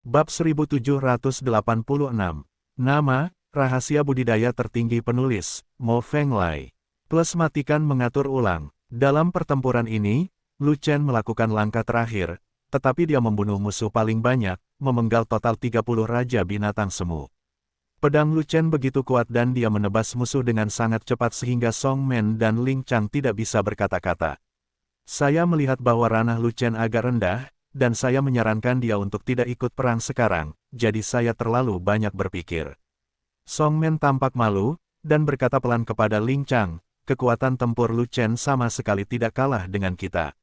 Bab 1786. Nama, rahasia budidaya tertinggi penulis, Mo Fenglai. Plus matikan mengatur ulang. Dalam pertempuran ini, Lu Chen melakukan langkah terakhir, tetapi dia membunuh musuh paling banyak, memenggal total 30 raja binatang semu. Pedang Lu Chen begitu kuat dan dia menebas musuh dengan sangat cepat sehingga Song Men dan Ling Chang tidak bisa berkata-kata. Saya melihat bahwa ranah Lu Chen agak rendah, dan saya menyarankan dia untuk tidak ikut perang sekarang, jadi saya terlalu banyak berpikir. Song Men tampak malu, dan berkata pelan kepada Ling Chang, kekuatan tempur Lu Chen sama sekali tidak kalah dengan kita.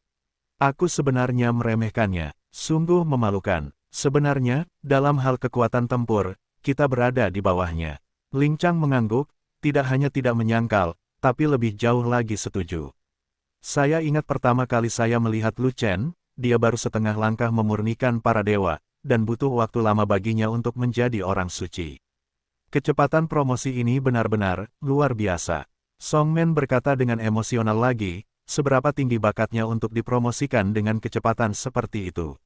Aku sebenarnya meremehkannya, sungguh memalukan. Sebenarnya, dalam hal kekuatan tempur, kita berada di bawahnya. Ling Chang mengangguk, tidak hanya tidak menyangkal, tapi lebih jauh lagi setuju. Saya ingat pertama kali saya melihat Lu Chen, dia baru setengah langkah memurnikan para dewa, dan butuh waktu lama baginya untuk menjadi orang suci. Kecepatan promosi ini benar-benar luar biasa. Song Men berkata dengan emosional lagi, seberapa tinggi bakatnya untuk dipromosikan dengan kecepatan seperti itu.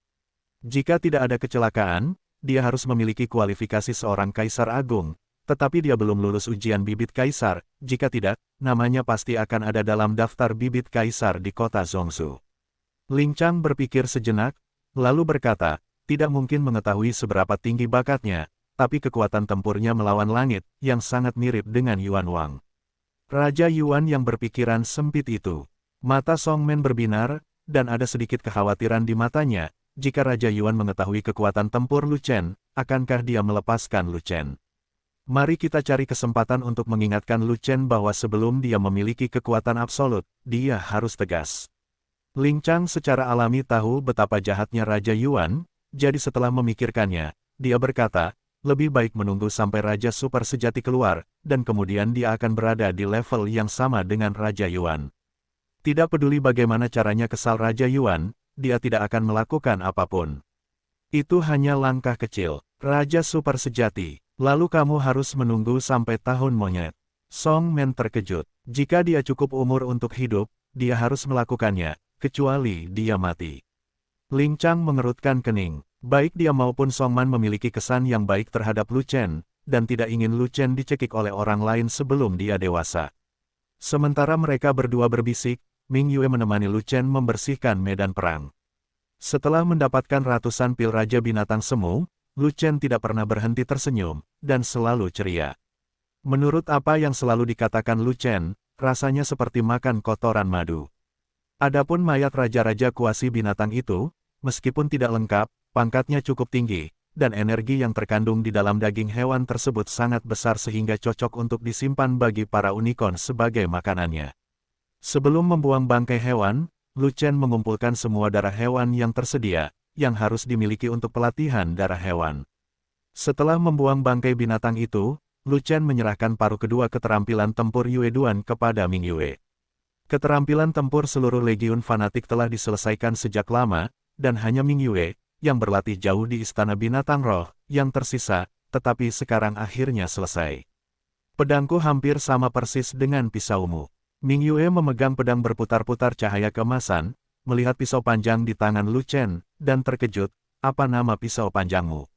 Jika tidak ada kecelakaan, dia harus memiliki kualifikasi seorang kaisar agung, tetapi dia belum lulus ujian bibit kaisar, jika tidak, namanya pasti akan ada dalam daftar bibit kaisar di kota Zhongzhou. Ling Chang berpikir sejenak, lalu berkata, tidak mungkin mengetahui seberapa tinggi bakatnya, tapi kekuatan tempurnya melawan langit, yang sangat mirip dengan Yuan Wang. Raja Yuan yang berpikiran sempit itu. Mata Song Men berbinar, dan ada sedikit kekhawatiran di matanya, jika Raja Yuan mengetahui kekuatan tempur Lu Chen, akankah dia melepaskan Lu Chen? Mari kita cari kesempatan untuk mengingatkan Lu Chen bahwa sebelum dia memiliki kekuatan absolut, dia harus tegas. Ling Chang secara alami tahu betapa jahatnya Raja Yuan, jadi setelah memikirkannya, dia berkata, lebih baik menunggu sampai Raja Super sejati keluar, dan kemudian dia akan berada di level yang sama dengan Raja Yuan. Tidak peduli bagaimana caranya kesal Raja Yuan, dia tidak akan melakukan apapun. Itu hanya langkah kecil, Raja Super sejati, lalu kamu harus menunggu sampai tahun monyet. Song Men terkejut, jika dia cukup umur untuk hidup, dia harus melakukannya, kecuali dia mati. Ling Chang mengerutkan kening. Baik dia maupun Song Man memiliki kesan yang baik terhadap Lu Chen, dan tidak ingin Lu Chen dicekik oleh orang lain sebelum dia dewasa. Sementara mereka berdua berbisik, Ming Yue menemani Lu Chen membersihkan medan perang. Setelah mendapatkan ratusan pil Raja Binatang Semu, Lu Chen tidak pernah berhenti tersenyum, dan selalu ceria. Menurut apa yang selalu dikatakan Lu Chen, rasanya seperti makan kotoran madu. Adapun mayat raja-raja kuasi binatang itu, meskipun tidak lengkap, pangkatnya cukup tinggi, dan energi yang terkandung di dalam daging hewan tersebut sangat besar sehingga cocok untuk disimpan bagi para unicorn sebagai makanannya. Sebelum membuang bangkai hewan, Lu Chen mengumpulkan semua darah hewan yang tersedia, yang harus dimiliki untuk pelatihan darah hewan. Setelah membuang bangkai binatang itu, Lu Chen menyerahkan paruh kedua keterampilan tempur Yue Duan kepada Ming Yue. Keterampilan tempur seluruh legiun fanatik telah diselesaikan sejak lama, dan hanya Ming Yue, yang berlatih jauh di Istana Binatang Roh, yang tersisa, tetapi sekarang akhirnya selesai. Pedangku hampir sama persis dengan pisaumu. Ming Yue memegang pedang berputar-putar cahaya keemasan, melihat pisau panjang di tangan Lu Chen, dan terkejut, apa nama pisau panjangmu?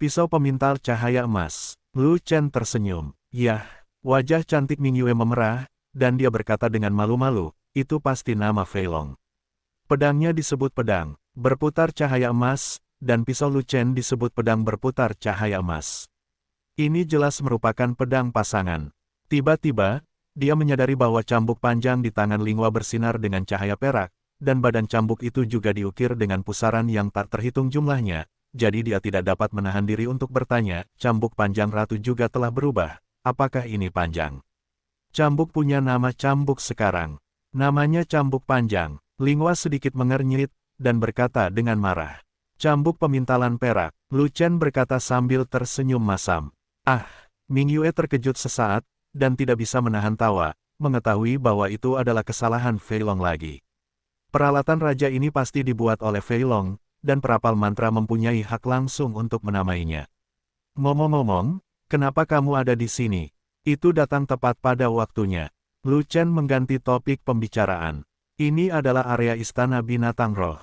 Pisau pemintal cahaya emas. Lu Chen tersenyum. Yah, wajah cantik Ming Yue memerah, dan dia berkata dengan malu-malu, itu pasti nama Fei Long. Pedangnya disebut pedang berputar cahaya emas, dan pisau Lu Chen disebut pedang berputar cahaya emas. Ini jelas merupakan pedang pasangan. Tiba-tiba, dia menyadari bahwa cambuk panjang di tangan Linghua bersinar dengan cahaya perak, dan badan cambuk itu juga diukir dengan pusaran yang tak terhitung jumlahnya, jadi dia tidak dapat menahan diri untuk bertanya, cambuk panjang ratu juga telah berubah, apakah ini panjang? Cambuk punya nama cambuk sekarang. Namanya cambuk panjang. Linghua sedikit mengernyit, dan berkata dengan marah. Cambuk pemintalan perak. Lu Chen berkata sambil tersenyum masam. Ah, Ming Yue terkejut sesaat, dan tidak bisa menahan tawa, mengetahui bahwa itu adalah kesalahan Fei Long lagi. Peralatan raja ini pasti dibuat oleh Fei Long, dan perapal mantra mempunyai hak langsung untuk menamainya. Ngomong-ngomong, kenapa kamu ada di sini? Itu datang tepat pada waktunya. Lu Chen mengganti topik pembicaraan. Ini adalah area Istana Binatang Roh.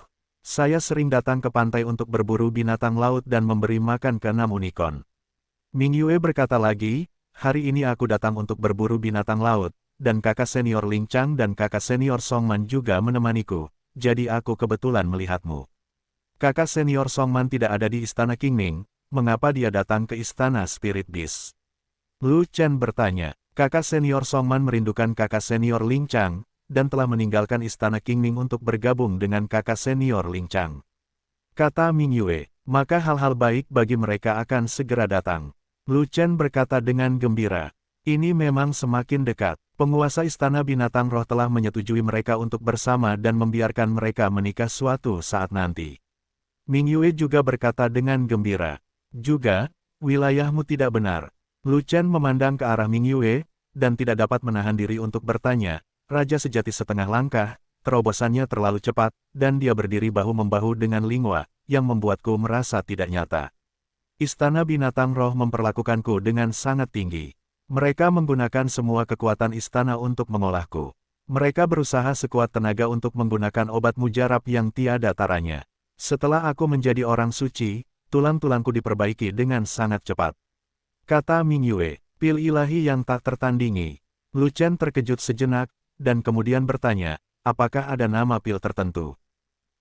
Saya sering datang ke pantai untuk berburu binatang laut dan memberi makan ke 6 unicorn. Ming Yue berkata lagi, hari ini aku datang untuk berburu binatang laut, dan kakak senior Ling Chang dan kakak senior Song Man juga menemaniku, jadi aku kebetulan melihatmu. Kakak senior Song Man tidak ada di istana Qingming, mengapa dia datang ke istana Spirit Beast? Lu Chen bertanya. Kakak senior Song Man merindukan kakak senior Ling Chang, dan telah meninggalkan istana Qingming untuk bergabung dengan kakak senior Ling Chang. Kata Ming Yue, maka hal-hal baik bagi mereka akan segera datang. Lu Chen berkata dengan gembira. Ini memang semakin dekat. Penguasa istana binatang roh telah menyetujui mereka untuk bersama dan membiarkan mereka menikah suatu saat nanti. Ming Yue juga berkata dengan gembira. Juga, wilayahmu tidak benar. Lu Chen memandang ke arah Ming Yue, dan tidak dapat menahan diri untuk bertanya, Raja sejati setengah langkah, terobosannya terlalu cepat, dan dia berdiri bahu-membahu dengan Linghua, yang membuatku merasa tidak nyata. Istana binatang roh memperlakukanku dengan sangat tinggi. Mereka menggunakan semua kekuatan istana untuk mengolahku. Mereka berusaha sekuat tenaga untuk menggunakan obat mujarab yang tiada taranya. Setelah aku menjadi orang suci, tulang-tulangku diperbaiki dengan sangat cepat. Kata Ming Yue, pil ilahi yang tak tertandingi. Lu Chen terkejut sejenak, dan kemudian bertanya, apakah ada nama pil tertentu?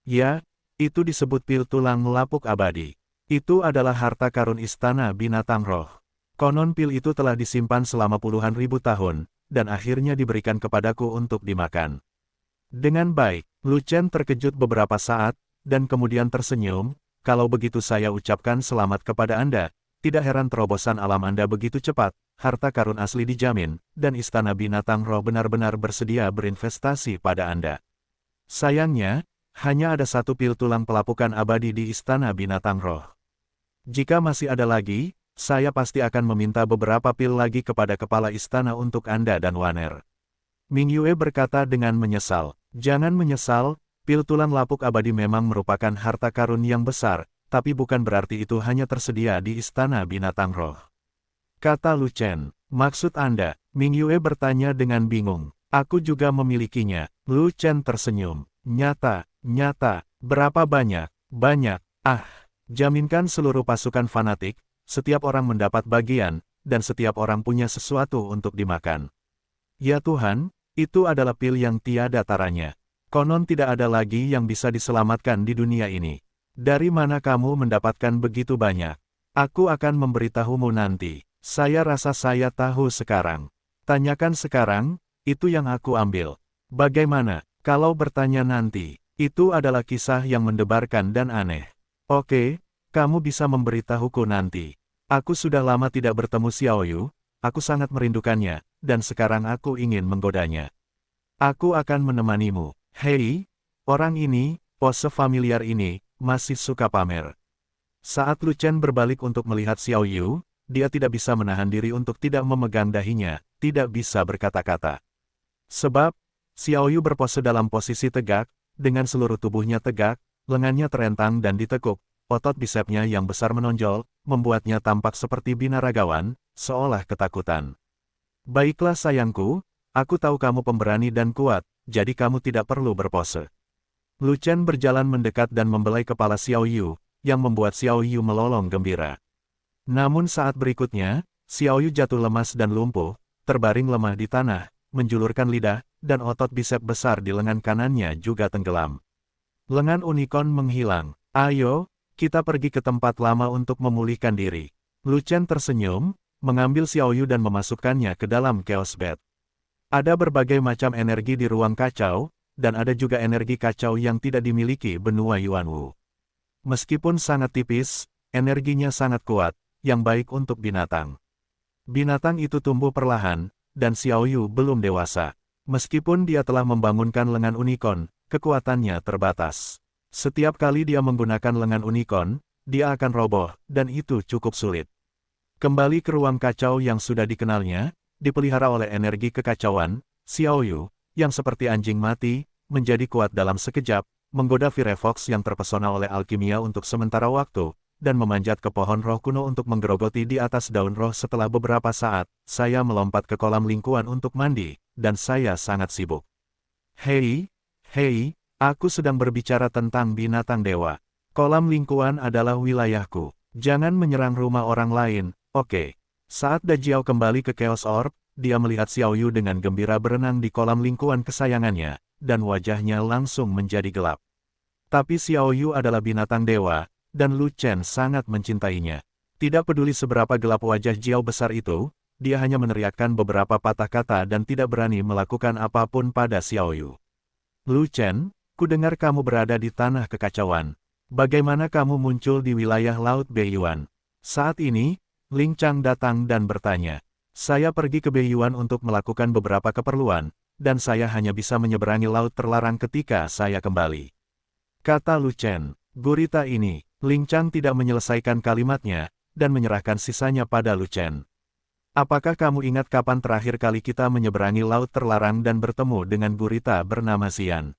Ya, itu disebut pil tulang lapuk abadi. Itu adalah harta karun istana binatang roh. Konon pil itu telah disimpan selama puluhan ribu tahun, dan akhirnya diberikan kepadaku untuk dimakan. Dengan baik, Lu Chen terkejut beberapa saat, dan kemudian tersenyum, kalau begitu saya ucapkan selamat kepada Anda. Tidak heran terobosan alam Anda begitu cepat, harta karun asli dijamin, dan istana binatang roh benar-benar bersedia berinvestasi pada Anda. Sayangnya, hanya ada satu pil tulang pelapukan abadi di istana binatang roh. Jika masih ada lagi, saya pasti akan meminta beberapa pil lagi kepada kepala istana untuk Anda dan Waner. Ming Yue berkata dengan menyesal, jangan menyesal, pil tulang lapuk abadi memang merupakan harta karun yang besar, tapi bukan berarti itu hanya tersedia di istana binatang roh. Kata Lu Chen, maksud Anda? Ming Yue bertanya dengan bingung. Aku juga memilikinya. Lu Chen tersenyum. Nyata, berapa banyak? Banyak, jaminkan seluruh pasukan fanatik, setiap orang mendapat bagian, dan setiap orang punya sesuatu untuk dimakan. Ya Tuhan, itu adalah pil yang tiada taranya. Konon tidak ada lagi yang bisa diselamatkan di dunia ini. Dari mana kamu mendapatkan begitu banyak? Aku akan memberitahumu nanti. Saya rasa saya tahu sekarang. Tanyakan sekarang, itu yang aku ambil. Bagaimana, kalau bertanya nanti? Itu adalah kisah yang mendebarkan dan aneh. Oke, kamu bisa memberitahuku nanti. Aku sudah lama tidak bertemu Xiao Yu, aku sangat merindukannya, dan sekarang aku ingin menggodanya. Aku akan menemanimu. Hei, orang ini, pose familiar ini, masih suka pamer. Saat Lu Chen berbalik untuk melihat Xiao Yu, dia tidak bisa menahan diri untuk tidak memegang dahinya, tidak bisa berkata-kata. Sebab, Xiao Yu berpose dalam posisi tegak, dengan seluruh tubuhnya tegak, lengannya terentang dan ditekuk, otot bisepnya yang besar menonjol, membuatnya tampak seperti binaragawan, seolah ketakutan. Baiklah sayangku, aku tahu kamu pemberani dan kuat, jadi kamu tidak perlu berpose. Lu Chen berjalan mendekat dan membelai kepala Xiao Yu, yang membuat Xiao Yu melolong gembira. Namun saat berikutnya, Xiao Yu jatuh lemas dan lumpuh, terbaring lemah di tanah, menjulurkan lidah, dan otot bisep besar di lengan kanannya juga tenggelam. Lengan unicorn menghilang. Ayo, kita pergi ke tempat lama untuk memulihkan diri. Lu Chen tersenyum, mengambil Xiao Yu dan memasukkannya ke dalam Chaos Bed. Ada berbagai macam energi di ruang kacau, dan ada juga energi kacau yang tidak dimiliki benua Yuanwu. Meskipun sangat tipis, energinya sangat kuat, yang baik untuk binatang. Binatang itu tumbuh perlahan, dan Xiao Yu belum dewasa. Meskipun dia telah membangunkan lengan unicorn, kekuatannya terbatas. Setiap kali dia menggunakan lengan unicorn, dia akan roboh, dan itu cukup sulit. Kembali ke ruang kacau yang sudah dikenalnya, dipelihara oleh energi kekacauan, Xiao Yu, yang seperti anjing mati, menjadi kuat dalam sekejap, menggoda Firefox yang terpesona oleh alkimia untuk sementara waktu, dan memanjat ke pohon roh kuno untuk menggerogoti di atas daun roh. Setelah beberapa saat, saya melompat ke kolam lingkuan untuk mandi, dan saya sangat sibuk. Hei, Aku sedang berbicara tentang binatang dewa. Kolam lingkuan adalah wilayahku. Jangan menyerang rumah orang lain, oke? Saat Dajiao kembali ke Chaos Orb, dia melihat Xiao Yu dengan gembira berenang di kolam lingkuan kesayangannya, dan wajahnya langsung menjadi gelap. Tapi Xiao Yu adalah binatang dewa, dan Lu Chen sangat mencintainya. Tidak peduli seberapa gelap wajah Jiao besar itu, dia hanya meneriakkan beberapa patah kata dan tidak berani melakukan apapun pada Xiao Yu. Lu Chen, kudengar kamu berada di tanah kekacauan. Bagaimana kamu muncul di wilayah Laut Beiyuan? Saat ini, Ling Chang datang dan bertanya. Saya pergi ke Beiyuan untuk melakukan beberapa keperluan, dan saya hanya bisa menyeberangi laut terlarang ketika saya kembali. Kata Lu Chen. Gurita ini, Ling Chang tidak menyelesaikan kalimatnya, dan menyerahkan sisanya pada Lu Chen. Apakah kamu ingat kapan terakhir kali kita menyeberangi laut terlarang dan bertemu dengan gurita bernama Xian?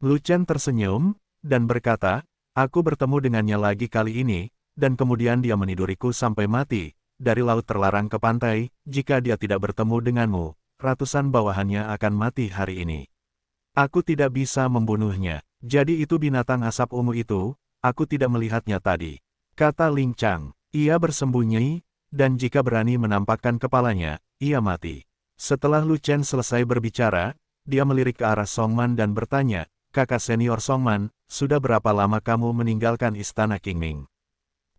Lu Chen tersenyum, dan berkata, aku bertemu dengannya lagi kali ini, dan kemudian dia meniduriku sampai mati, dari laut terlarang ke pantai. Jika dia tidak bertemu denganmu, ratusan bawahannya akan mati hari ini. Aku tidak bisa membunuhnya, jadi itu binatang asap ungu itu, aku tidak melihatnya tadi. Kata Ling Chang, ia bersembunyi, dan jika berani menampakkan kepalanya, ia mati. Setelah Lu Chen selesai berbicara, dia melirik ke arah Songman dan bertanya, kakak senior Songman, sudah berapa lama kamu meninggalkan istana Qingming?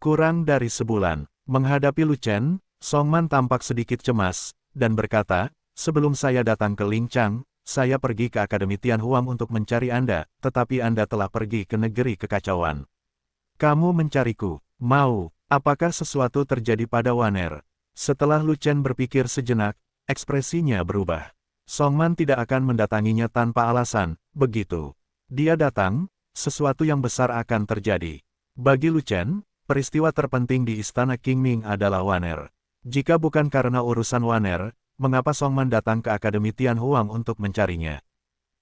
Kurang dari sebulan. Menghadapi Lu Chen, Songman tampak sedikit cemas, dan berkata, sebelum saya datang ke Ling Chang, saya pergi ke Akademi Tianhuang untuk mencari Anda, tetapi Anda telah pergi ke negeri kekacauan. Kamu mencariku, mau, apakah sesuatu terjadi pada Waner? Setelah Lu Chen berpikir sejenak, ekspresinya berubah. Songman tidak akan mendatanginya tanpa alasan, begitu. Dia datang, sesuatu yang besar akan terjadi. Bagi Lu Chen, peristiwa terpenting di istana Qingming adalah Waner. Jika bukan karena urusan Waner, mengapa Songman datang ke Akademi Tianhuang untuk mencarinya?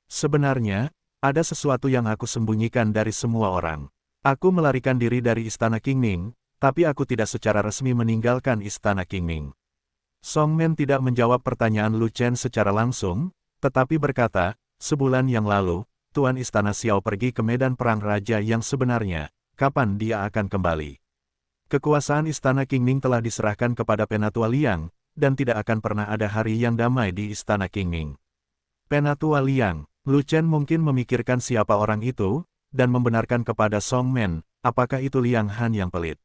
Sebenarnya, ada sesuatu yang aku sembunyikan dari semua orang. Aku melarikan diri dari istana Qingming, tapi aku tidak secara resmi meninggalkan istana Qingming. Songman tidak menjawab pertanyaan Lu Chen secara langsung, tetapi berkata, sebulan yang lalu, Tuan Istana Xiao pergi ke medan perang raja yang sebenarnya. Kapan dia akan kembali? Kekuasaan istana Qingming telah diserahkan kepada Penatua Liang, dan tidak akan pernah ada hari yang damai di istana Qingming. Penatua Liang, Lu Chen mungkin memikirkan siapa orang itu, dan membenarkan kepada Songman, apakah itu Liang Han yang pelit.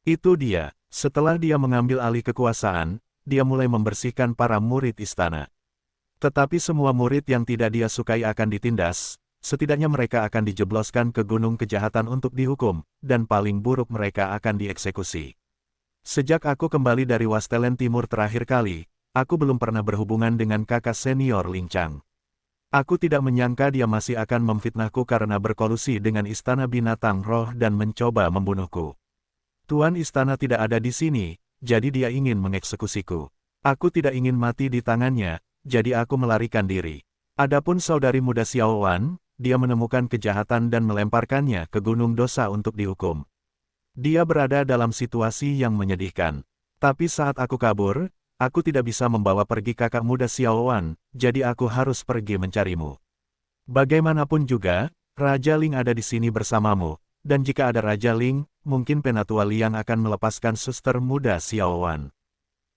Itu dia, setelah dia mengambil alih kekuasaan, dia mulai membersihkan para murid istana. Tetapi semua murid yang tidak dia sukai akan ditindas. Setidaknya mereka akan dijebloskan ke gunung kejahatan untuk dihukum, dan paling buruk mereka akan dieksekusi. Sejak aku kembali dari Wastelen Timur terakhir kali, aku belum pernah berhubungan dengan kakak senior Ling Chang. Aku tidak menyangka dia masih akan memfitnahku karena berkolusi dengan Istana Binatang Roh dan mencoba membunuhku. Tuan Istana tidak ada di sini, jadi dia ingin mengeksekusiku. Aku tidak ingin mati di tangannya, jadi aku melarikan diri. Adapun saudari muda Xiao Wan, dia menemukan kejahatan dan melemparkannya ke gunung dosa untuk dihukum. Dia berada dalam situasi yang menyedihkan. Tapi saat aku kabur, aku tidak bisa membawa pergi kakak muda Xiao Wan, jadi aku harus pergi mencarimu. Bagaimanapun juga, Raja Ling ada di sini bersamamu, dan jika ada Raja Ling, mungkin Penatua Liang akan melepaskan suster muda Xiao Wan.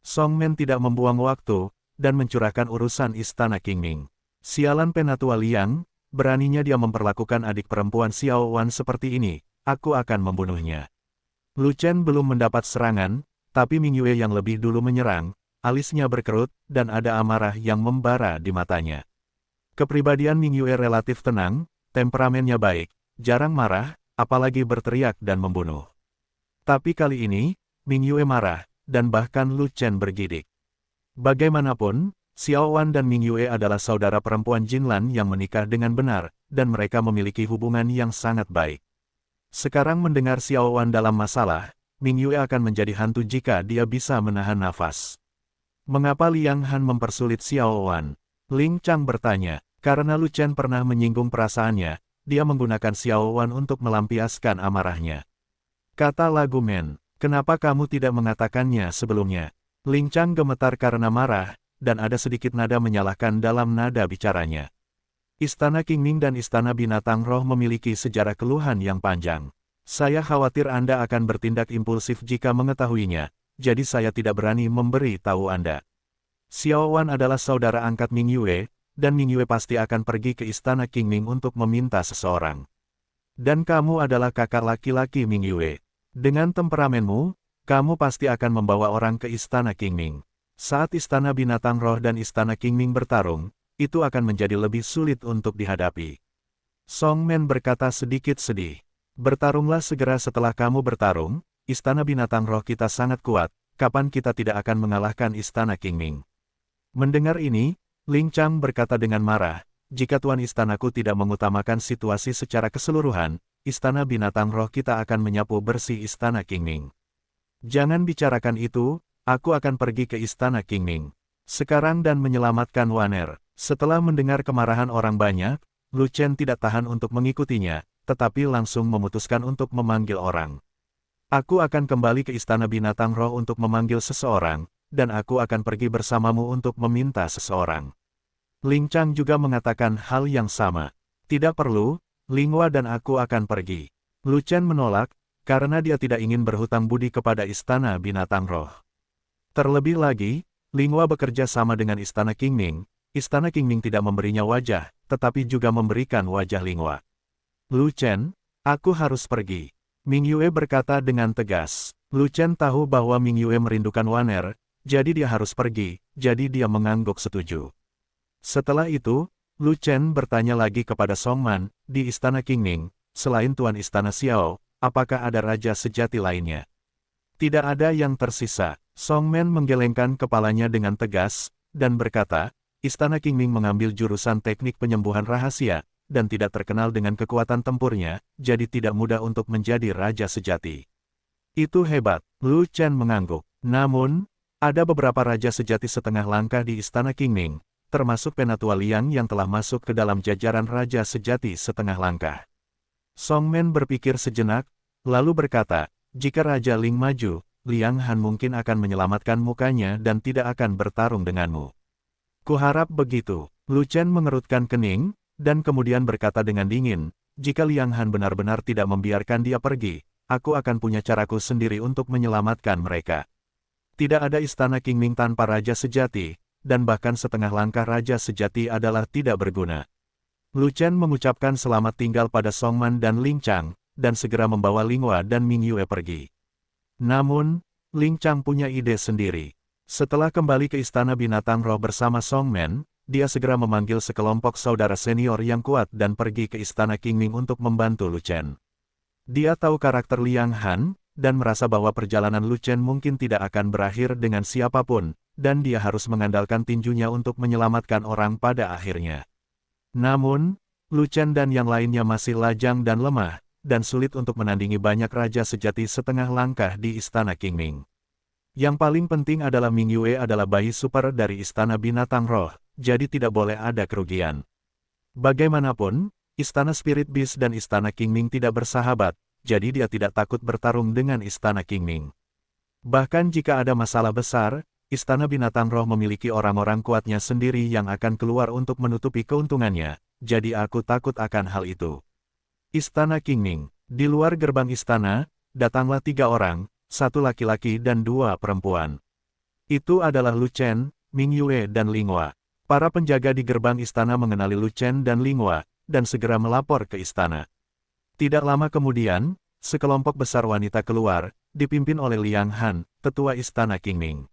Songman tidak membuang waktu, dan mencurahkan urusan istana Qingming. Sialan Penatua Liang, beraninya dia memperlakukan adik perempuan Xiao Wan seperti ini, aku akan membunuhnya. Lu Chen belum mendapat serangan, tapi Ming Yue yang lebih dulu menyerang, alisnya berkerut, dan ada amarah yang membara di matanya. Kepribadian Ming Yue relatif tenang, temperamennya baik, jarang marah, apalagi berteriak dan membunuh. Tapi kali ini, Ming Yue marah, dan bahkan Lu Chen bergidik. Bagaimanapun, Xiao Wan dan Ming Yue adalah saudara perempuan Jinlan yang menikah dengan benar, dan mereka memiliki hubungan yang sangat baik. Sekarang mendengar Xiao Wan dalam masalah, Ming Yue akan menjadi hantu jika dia bisa menahan nafas. Mengapa Liang Han mempersulit Xiao Wan? Ling Chang bertanya, karena Lu Chen pernah menyinggung perasaannya, dia menggunakan Xiao Wan untuk melampiaskan amarahnya. Kata Lagu Men, kenapa kamu tidak mengatakannya sebelumnya? Ling Chang gemetar karena marah, dan ada sedikit nada menyalahkan dalam nada bicaranya. Istana Qingming dan Istana Binatang Roh memiliki sejarah keluhan yang panjang. Saya khawatir Anda akan bertindak impulsif jika mengetahuinya, jadi saya tidak berani memberi tahu Anda. Xiao Wan adalah saudara angkat Ming Yue, dan Ming Yue pasti akan pergi ke Istana Qingming untuk meminta seseorang. Dan kamu adalah kakak laki-laki Ming Yue. Dengan temperamenmu, kamu pasti akan membawa orang ke Istana Qingming. Saat Istana Binatang Roh dan Istana Qingming bertarung, itu akan menjadi lebih sulit untuk dihadapi. Song Men berkata sedikit sedih. Bertarunglah segera setelah kamu bertarung, Istana Binatang Roh kita sangat kuat, kapan kita tidak akan mengalahkan Istana Qingming. Mendengar ini, Ling Chang berkata dengan marah, jika Tuan Istanaku tidak mengutamakan situasi secara keseluruhan, Istana Binatang Roh kita akan menyapu bersih Istana Qingming. Jangan bicarakan itu, aku akan pergi ke Istana Qingming sekarang dan menyelamatkan Waner. Setelah mendengar kemarahan orang banyak, Lu Chen tidak tahan untuk mengikutinya, tetapi langsung memutuskan untuk memanggil orang. Aku akan kembali ke Istana Binatang Roh untuk memanggil seseorang, dan aku akan pergi bersamamu untuk meminta seseorang. Ling Chang juga mengatakan hal yang sama. Tidak perlu, Linghua dan aku akan pergi. Lu Chen menolak, karena dia tidak ingin berhutang budi kepada Istana Binatang Roh. Terlebih lagi, Linghua bekerja sama dengan Istana Qingming. Istana Qingming tidak memberinya wajah, tetapi juga memberikan wajah Linghua. Lu Chen, aku harus pergi. Ming Yue berkata dengan tegas. Lu Chen tahu bahwa Ming Yue merindukan Waner, jadi dia harus pergi, jadi dia mengangguk setuju. Setelah itu, Lu Chen bertanya lagi kepada Song Man, di Istana Qingming, selain Tuan Istana Xiao, apakah ada raja sejati lainnya? Tidak ada yang tersisa. Song Man menggelengkan kepalanya dengan tegas, dan berkata, Istana Qingming mengambil jurusan teknik penyembuhan rahasia, dan tidak terkenal dengan kekuatan tempurnya, jadi tidak mudah untuk menjadi raja sejati. Itu hebat, Lu Chen mengangguk. Namun, ada beberapa raja sejati setengah langkah di Istana Qingming, termasuk Penatua Liang yang telah masuk ke dalam jajaran raja sejati setengah langkah. Song Men berpikir sejenak, lalu berkata, jika Raja Ling maju, Liang Han mungkin akan menyelamatkan mukanya dan tidak akan bertarung denganmu. Kuharap begitu. Lu Chen mengerutkan kening, dan kemudian berkata dengan dingin, jika Liang Han benar-benar tidak membiarkan dia pergi, aku akan punya caraku sendiri untuk menyelamatkan mereka. Tidak ada Istana Qingming tanpa raja sejati, dan bahkan setengah langkah raja sejati adalah tidak berguna. Lu Chen mengucapkan selamat tinggal pada Song Man dan Ling Chang, dan segera membawa Linghua dan Ming Yue pergi. Namun, Ling Chang punya ide sendiri. Setelah kembali ke Istana Binatang Roh bersama Song Men, dia segera memanggil sekelompok saudara senior yang kuat dan pergi ke Istana Qingming untuk membantu Lu Chen. Dia tahu karakter Liang Han, dan merasa bahwa perjalanan Lu Chen mungkin tidak akan berakhir dengan siapapun, dan dia harus mengandalkan tinjunya untuk menyelamatkan orang pada akhirnya. Namun, Lu Chen dan yang lainnya masih lajang dan lemah, dan sulit untuk menandingi banyak raja sejati setengah langkah di Istana Qingming. Yang paling penting adalah Ming Yue adalah bayi super dari Istana Binatang Roh, jadi tidak boleh ada kerugian. Bagaimanapun, Istana Spirit Beast dan Istana Qingming tidak bersahabat, jadi dia tidak takut bertarung dengan Istana Qingming. Bahkan jika ada masalah besar, Istana Binatang Roh memiliki orang-orang kuatnya sendiri yang akan keluar untuk menutupi keuntungannya, jadi aku takut akan hal itu. Istana Qingming. Di luar gerbang istana, datanglah 3 orang, 1 laki-laki dan 2 perempuan. Itu adalah Lu Chen, Ming Yue dan Linghua. Para penjaga di gerbang istana mengenali Lu Chen dan Linghua, dan segera melapor ke istana. Tidak lama kemudian, sekelompok besar wanita keluar, dipimpin oleh Liang Han, tetua Istana Qingming.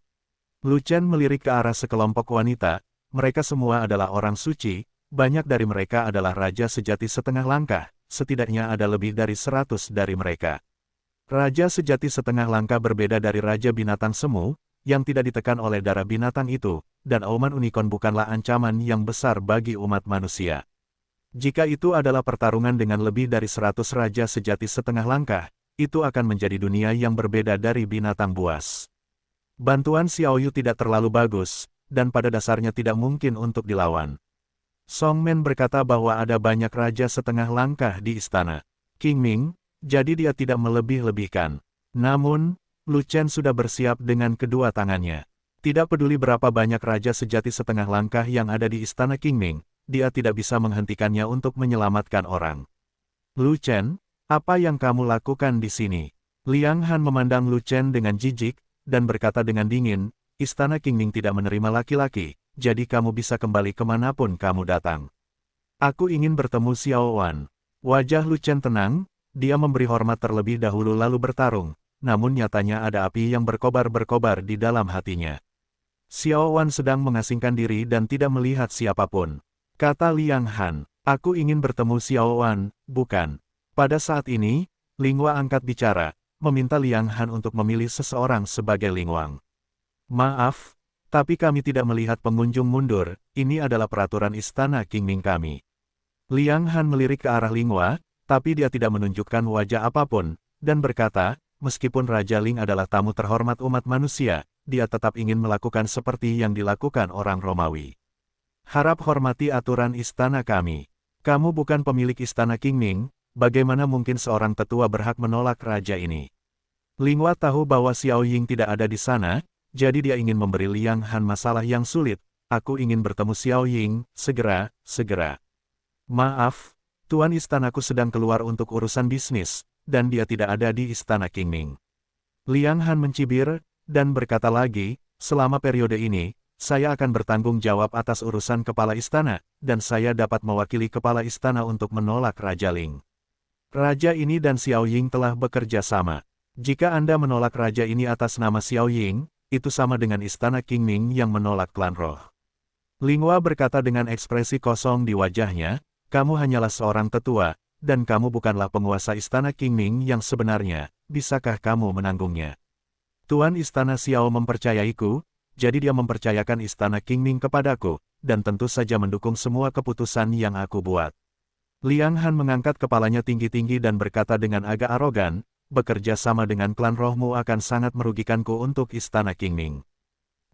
Lu Chen melirik ke arah sekelompok wanita, mereka semua adalah orang suci, banyak dari mereka adalah raja sejati setengah langkah, setidaknya ada lebih dari 100 dari mereka. Raja sejati setengah langkah berbeda dari Raja Binatang Semu, yang tidak ditekan oleh darah binatang itu, dan auman unicorn bukanlah ancaman yang besar bagi umat manusia. Jika itu adalah pertarungan dengan lebih dari 100 raja sejati setengah langkah, itu akan menjadi dunia yang berbeda dari binatang buas. Bantuan Xiao Yu tidak terlalu bagus, dan pada dasarnya tidak mungkin untuk dilawan. Song Men berkata bahwa ada banyak raja setengah langkah di Istana Qingming, jadi dia tidak melebih-lebihkan. Namun, Lu Chen sudah bersiap dengan kedua tangannya. Tidak peduli berapa banyak raja sejati setengah langkah yang ada di Istana Qingming, dia tidak bisa menghentikannya untuk menyelamatkan orang. Lu Chen, apa yang kamu lakukan di sini? Liang Han memandang Lu Chen dengan jijik, dan berkata dengan dingin, Istana Qingming tidak menerima laki-laki, jadi kamu bisa kembali kemanapun kamu datang. Aku ingin bertemu Xiao Wan. Wajah Lu Chen tenang, dia memberi hormat terlebih dahulu lalu bertarung, namun nyatanya ada api yang berkobar-berkobar di dalam hatinya. Xiao Wan sedang mengasingkan diri dan tidak melihat siapapun. Kata Liang Han, aku ingin bertemu Xiao Wan, bukan. Pada saat ini, Linghua angkat bicara, meminta Liang Han untuk memilih seseorang sebagai Lingwang. Maaf, tapi kami tidak melihat pengunjung mundur, ini adalah peraturan Istana Qingming kami. Liang Han melirik ke arah Linghua, tapi dia tidak menunjukkan wajah apapun, dan berkata, meskipun Raja Ling adalah tamu terhormat umat manusia, dia tetap ingin melakukan seperti yang dilakukan orang Romawi. Harap hormati aturan istana kami. Kamu bukan pemilik Istana Qingming, bagaimana mungkin seorang tetua berhak menolak raja ini? Linghua tahu bahwa Xiao Ying tidak ada di sana, jadi dia ingin memberi Liang Han masalah yang sulit. Aku ingin bertemu Xiao Ying, segera. Maaf, Tuan istanaku sedang keluar untuk urusan bisnis, dan dia tidak ada di Istana Qingming. Liang Han mencibir, dan berkata lagi, selama periode ini, saya akan bertanggung jawab atas urusan kepala istana, dan saya dapat mewakili kepala istana untuk menolak Raja Ling. Raja ini dan Xiao Ying telah bekerja sama. Jika Anda menolak raja ini atas nama Xiao Ying, itu sama dengan Istana Qingming yang menolak klan roh. Linghua berkata dengan ekspresi kosong di wajahnya, kamu hanyalah seorang tetua, dan kamu bukanlah penguasa Istana Qingming yang sebenarnya, bisakah kamu menanggungnya? Tuan Istana Xiao mempercayaiku, jadi dia mempercayakan Istana Qingming kepadaku, dan tentu saja mendukung semua keputusan yang aku buat. Liang Han mengangkat kepalanya tinggi-tinggi dan berkata dengan agak arogan, bekerja sama dengan klan rohmu akan sangat merugikanku untuk Istana Qingming.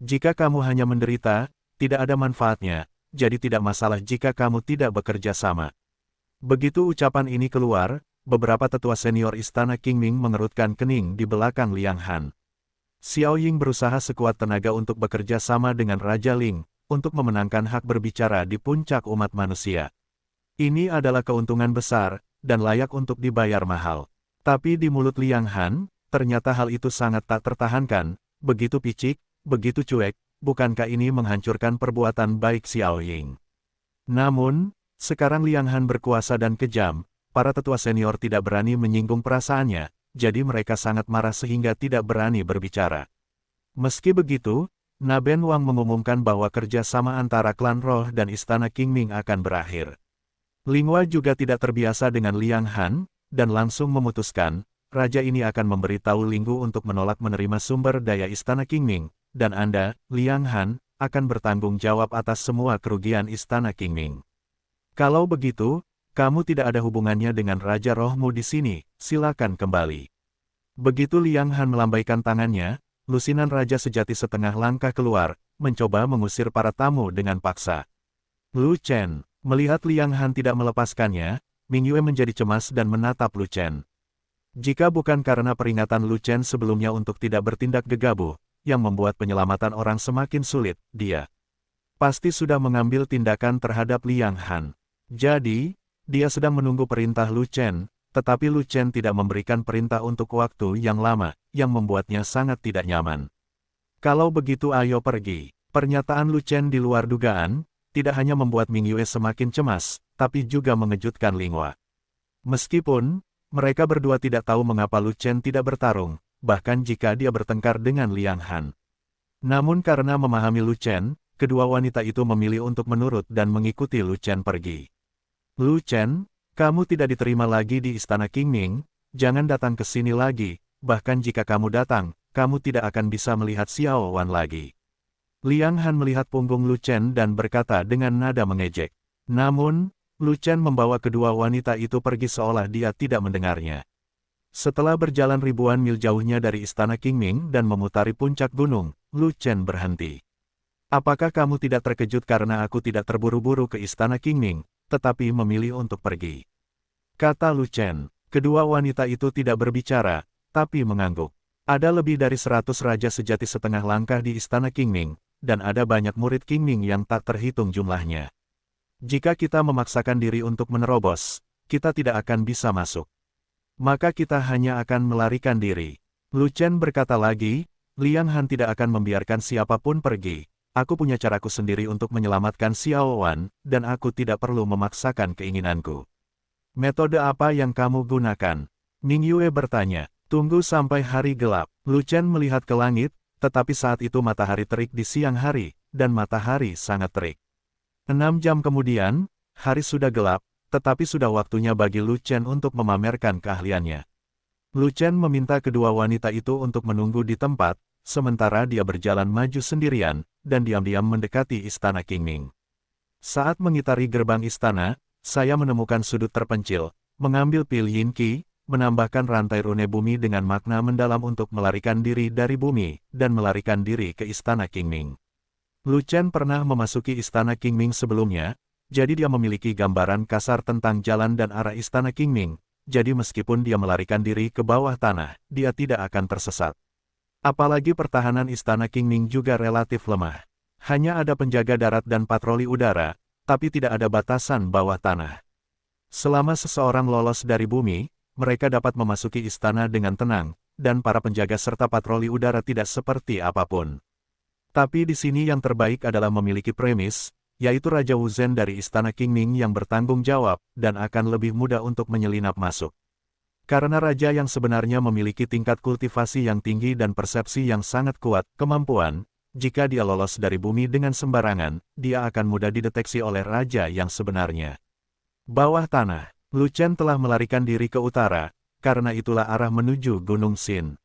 Jika kamu hanya menderita, tidak ada manfaatnya, jadi tidak masalah jika kamu tidak bekerja sama. Begitu ucapan ini keluar, beberapa tetua senior Istana Qingming mengerutkan kening di belakang Liang Han. Xiao Ying berusaha sekuat tenaga untuk bekerja sama dengan Raja Ling, untuk memenangkan hak berbicara di puncak umat manusia. Ini adalah keuntungan besar, dan layak untuk dibayar mahal. Tapi di mulut Liang Han, ternyata hal itu sangat tak tertahankan, begitu picik, begitu cuek, bukankah ini menghancurkan perbuatan baik Xiao Ying? Namun, sekarang Liang Han berkuasa dan kejam, para tetua senior tidak berani menyinggung perasaannya, jadi mereka sangat marah sehingga tidak berani berbicara. Meski begitu, Naben Wang mengumumkan bahwa kerja sama antara klan roh dan Istana Qingming akan berakhir. Linghua juga tidak terbiasa dengan Liang Han, dan langsung memutuskan, raja ini akan memberitahu Linggu untuk menolak menerima sumber daya Istana Qingming, dan Anda, Liang Han, akan bertanggung jawab atas semua kerugian Istana Qingming. Kalau begitu, kamu tidak ada hubungannya dengan Raja Rohmu di sini, silakan kembali. Begitu Liang Han melambaikan tangannya, lusinan Raja sejati setengah langkah keluar, mencoba mengusir para tamu dengan paksa. Lu Chen, melihat Liang Han tidak melepaskannya, Ming Yue menjadi cemas dan menatap Lu Chen. Jika bukan karena peringatan Lu Chen sebelumnya untuk tidak bertindak gegabah, yang membuat penyelamatan orang semakin sulit, dia pasti sudah mengambil tindakan terhadap Liang Han. Jadi, dia sedang menunggu perintah Lu Chen, tetapi Lu Chen tidak memberikan perintah untuk waktu yang lama, yang membuatnya sangat tidak nyaman. Kalau begitu ayo pergi. Pernyataan Lu Chen di luar dugaan, tidak hanya membuat Ming Yue semakin cemas, tapi juga mengejutkan Linghua. Meskipun, mereka berdua tidak tahu mengapa Lu Chen tidak bertarung, bahkan jika dia bertengkar dengan Liang Han. Namun karena memahami Lu Chen, kedua wanita itu memilih untuk menurut dan mengikuti Lu Chen pergi. Lu Chen, kamu tidak diterima lagi di Istana Qingming, jangan datang ke sini lagi, bahkan jika kamu datang, kamu tidak akan bisa melihat Xiao Wan lagi. Liang Han melihat punggung Lu Chen dan berkata dengan nada mengejek. Namun, Lu Chen membawa kedua wanita itu pergi seolah dia tidak mendengarnya. Setelah berjalan ribuan mil jauhnya dari Istana Qingming dan memutari puncak gunung, Lu Chen berhenti. Apakah kamu tidak terkejut karena aku tidak terburu-buru ke Istana Qingming, tetapi memilih untuk pergi? Kata Lu Chen. Kedua wanita itu tidak berbicara, tapi mengangguk. Ada lebih dari 100 raja sejati setengah langkah di Istana Qingming, dan ada banyak murid Qingming yang tak terhitung jumlahnya. Jika kita memaksakan diri untuk menerobos, kita tidak akan bisa masuk. Maka kita hanya akan melarikan diri. Lu Chen berkata lagi, Liang Han tidak akan membiarkan siapapun pergi. Aku punya caraku sendiri untuk menyelamatkan Xiao Wan, dan aku tidak perlu memaksakan keinginanku. Metode apa yang kamu gunakan? Ning Yue bertanya. Tunggu sampai hari gelap. Lu Chen melihat ke langit, tetapi saat itu matahari terik di siang hari, dan matahari sangat terik. 6 jam kemudian, hari sudah gelap, tetapi sudah waktunya bagi Lu Chen untuk memamerkan keahliannya. Lu Chen meminta kedua wanita itu untuk menunggu di tempat, sementara dia berjalan maju sendirian, dan diam-diam mendekati istana Qingming. Saat mengitari gerbang istana, saya menemukan sudut terpencil, mengambil pil Yin Qi, menambahkan rantai rune bumi dengan makna mendalam untuk melarikan diri dari bumi, dan melarikan diri ke istana Qingming. Lu Chen pernah memasuki istana Qingming sebelumnya, jadi dia memiliki gambaran kasar tentang jalan dan arah istana Qingming, jadi meskipun dia melarikan diri ke bawah tanah, dia tidak akan tersesat. Apalagi pertahanan istana Qingming juga relatif lemah. Hanya ada penjaga darat dan patroli udara, tapi tidak ada batasan bawah tanah. Selama seseorang lolos dari bumi, mereka dapat memasuki istana dengan tenang, dan para penjaga serta patroli udara tidak seperti apapun. Tapi di sini yang terbaik adalah memiliki premis, yaitu Raja Wu Zhen dari istana Qingming yang bertanggung jawab, dan akan lebih mudah untuk menyelinap masuk. Karena raja yang sebenarnya memiliki tingkat kultivasi yang tinggi dan persepsi yang sangat kuat, kemampuan, jika dia lolos dari bumi dengan sembarangan, dia akan mudah dideteksi oleh raja yang sebenarnya. Bawah tanah, Lu Chen telah melarikan diri ke utara, karena itulah arah menuju Gunung Xin.